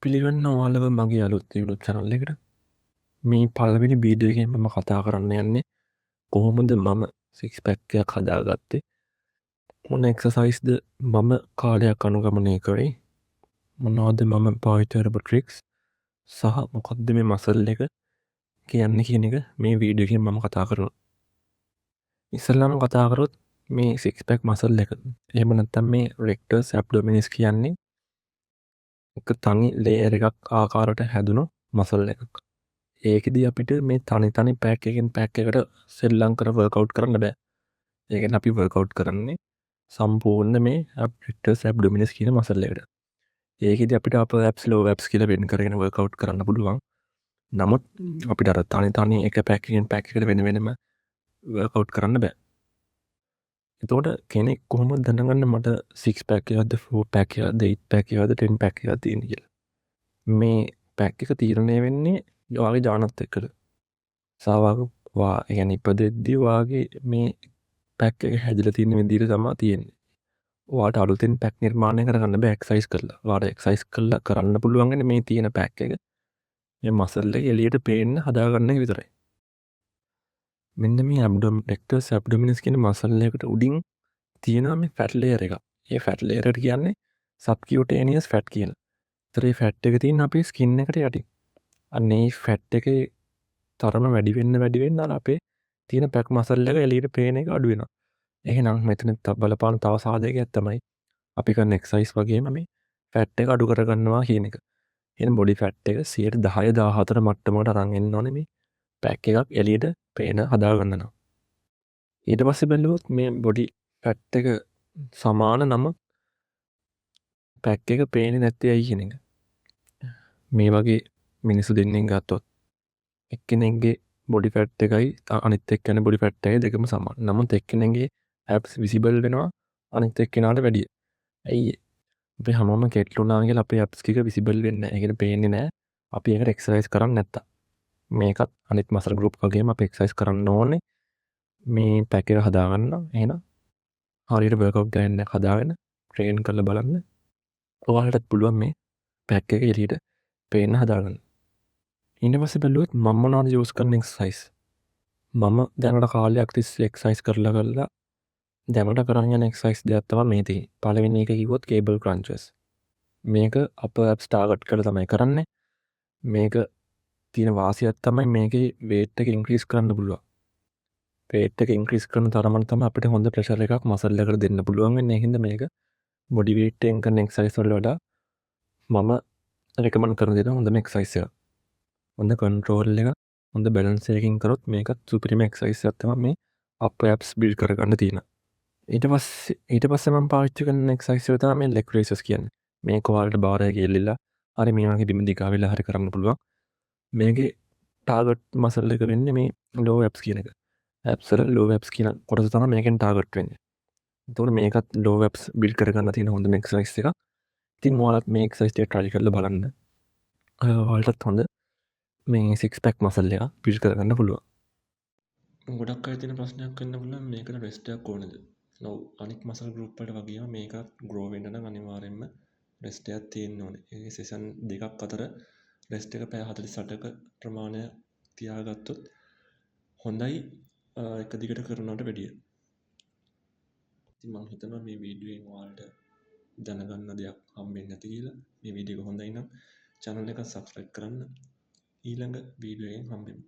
පිළිගන්න ඔයාලව මගේ අලුත් YouTube channel එකට. මේ පළවෙනි වීඩියෝ එකෙන් මම කතා කරන්න යන්නේ කොහොමද මම six pack එකක් හදාගත්තේ. මොන exercise ද මම කාලයක් අනුගමනය කරේ. මොනවද මම පාවිච්චි කරපු tricks සහ මොකක්ද මේ muscle එක කියන්නේ කියන එක මේ වීඩියෝ එකෙන් මම කතා කරනවා. ඉස්සෙල්ලාම කතා කරොත් මේ six pack muscle එක. එහෙම නැත්නම් මේ rectus abdominis කියන්නේ එක තනි ලේයර් එකක් ආකාරයට හැදුණු මසල් එකක්. ඒකෙදි අපිට මේ තනි පැක් එකෙන් පැක් එකට සෙල්ලම් කර වර්කවුට් කරන්න බෑ. ඒ කියන්නේ අපි වර්කවුට් කරන්නේ සම්පූර්ණ මේ rectus abdominis කියන මසල් එකට. ඒකෙදි අපිට upper abs lower abs කියලා වෙන් කරගෙන වර්කවුට් කරන්න පුළුවන්. නමුත් අපිට අර තනි එක පැක් එකෙන් පැක් එකට වෙන වෙනම වර්කවුට් කරන්න බෑ. එතකොට කෙනෙක් කොහොමද දැනගන්නේ මට 6 pack එකක්ද 4 pack එකක්ද 8 pack එකක්ද 10 pack එකක්ද තියෙන්නේ කියලා. මේ පැක් එක තීරණය වෙන්නේ ඔයාගේ ජානත් එක්කද. يعني ඉපදෙද්දී වාගේ මේ පැක් එක හැදිලා තියෙන විදිහට තමයි තියෙන්නේ. ඔයාට අලුතෙන් පැක් නිර්මාණය කරගන්න බෑ එක්සර්සයිස් කරලා. ඔයාට එක්සර්සයිස් කරලා කරන්න පුළුවන් මේ තියෙන පැක් එක මේ මසල් එක එළියට පේන්න හදාගන්න එක විතරයි. මෙන්න මේ rectus abdominis කියන මසල් එකට උඩින් තියෙනවා මේ ෆැට් ලේයර් එකක්. මේ ෆැට් ලේයර් එක කියන්නේ subcutaneous fat කියලා. ඒතර මේ ෆැට් එක තියෙන අපේ ස්කින් එකට යටින්. අන්න ඒ ෆැට් එකේ තරම වැඩි වෙන්න අර අපේ තියෙන පැක් මසල් එක එළියට පේන එක අඩු වෙනවා. එහෙනම් මෙතන බලපාන තව සාධකයක් තමයි අපි කරන එක්සර්සයිස් වගේම මේ ෆැට් එක අඩු කරගන්නවා කියන එක. එහෙනම් බොඩි ෆැට් එක 10 14 මට්ටමකට අරන් එන්න ඕනේ මේ පැක් එකක් එළියට පේන හදාගන්න නම්. ඊට පස්සේ බැලුවොත් මේ බොඩි ෆැට් එක සමාන නම පැක් එක පේන්නේ නැත්තේ ඇයි කියන එක. මේ වගේ මිනිස්සු දෙන්නෙක් ගත්තොත් එක්කෙනෙක්ගේ බොඩි ෆැට් එකයි අනිත් එක්කෙනාගේ බොඩි ෆැට් එකයි දෙකම සමාන. නමුත් එක්කෙනෙක්ගේ ඇබ්ස් විසිබල් වෙනවා අනිත් එක්කෙනාට වැඩිය. ඇයි ඒ? අපි හැමෝම කෙට්ලුණා කියලා අපේ ඇබ්ස් ටික විසිබල් වෙන්නේ නැහැ. ඒකට පේන්නේ නැහැ. අපි ඒකට එක්සර්සයිස් කරන්නේ නැත්තම්. මේකත් අනිත් මසල් ගෲප් වගේම අපි එක්සර්සයිස් කරන්න ඕනේ. මේ පැක් එක හදාගන්න. එහෙනම් හරියට වර්කවුට් ගන්න හදාගෙන ට්‍රේන් කරලා බලන්න. ඔයාලටත් පුළුවන් මේ පැක් එක එළියට පේන්න හදාගන්න. ඊට පස්සේ බැලුවොත් මම මොනවද යූස් කරන එක්සර්සයිස්. මම දැනට කාලයක් තිස්සේ එක්සර්සයිස් කරලා දැනට කරන් යන එක්සර්සයිස් දෙකක් තමයි මේ තියෙන්නේ. පළවෙනි එක කිව්වොත් කේබල් ක්‍රන්චස්. මේක අපර් ඇබ්ස් ටාගට් කරලා තමයි කරන්නේ. මේක තියෙන වාසියක් තමයි මේකේ වේට් එක ඉන්ක්‍රීස් කරන්න පුළුවන්. වේට් එක ඉන්ක්‍රීස් කරන තරමට තමයි අපිට හොඳ ප්‍රෙෂර් එකක් මසල් එකට දෙන්න පුළුවන් වෙන්නේ. ඒ හින්දා මේක බොඩි වේට් එකෙන් කරන එක්සර්සයිස් වල වඩා මම රෙකමන්ඩ් කරන දෙන හොඳම එක්සර්සයිස් එකක්. හොඳ කන්ට්‍රෝල් එක හොඳ බැලන්ස් එකකින් කරොත් මේකත් සුපිරිම එක්සර්සයිස් එකක් තමයි මේ අපර් ඇබ්ස් බිල්ඩ් කරගන්න තියෙන. ඊට පස්සේ මම පාවිච්චි කරන එක්සර්සයිස් එක තමයි මේ ලෙග් රේසස් කියන්නේ. මේක ඔයාලට බාර් එක ගෙල්ලිලා හරි මේ වගේ බිම දිගා වෙලා හරි කරන්න පුළුවන්. මේකේ ටාගට් මසල් එක වෙන්නේ මේ ලෝ ඇබ්ස් කියන එක. ඇබ්ස් වල ලෝ ඇබ්ස් කියන කොටස තමයි මේකෙන් ටාගට් වෙන්නේ. එතකොට මේකත් ලෝ ඇබ්ස් බිල්ඩ් කරගන්න තියෙන හොඳම එක්සර්සයිස් එකක්. ඉතින් ඔයාලත් මේ එක්සර්සයිස් ටික try කරලා බලන්න. ඔයාලටත් හොඳ මේ 6 pack මසල් එක බිල්ඩ් කරගන්න පුළුවන්. ගොඩක් අය තියෙන ප්‍රශ්නයක් වෙන්න පුළුවන් මේකට රෙස්ට් එකක් ඕනේද? ඔව් අනිත් මසල් ගෲප් වලට වගේම මේකත් ග්‍රෝ වෙන්න නම් අනිවාර්යෙන්ම රෙස්ට් එකක් තියෙන්න ඕනේ. ඒ සෙෂන් දෙකක් අතර රෙස්ට් එක පැය 48ක ප්‍රමාණය තියාගත්තොත් හොඳයි එක දිගට කරනවට වැඩිය. ඉතින් මම හිතනවා මේ වීඩියෝ එකෙන් ඔයාලට දැනගන්න දෙයක් හම්බෙන්නේ නැති කියලා. මේ වීඩියෝ එක හොඳයි නම් channel එක subscribe කරන්න. ඊළඟ වීඩියෝ එකෙන් හම්බෙමු.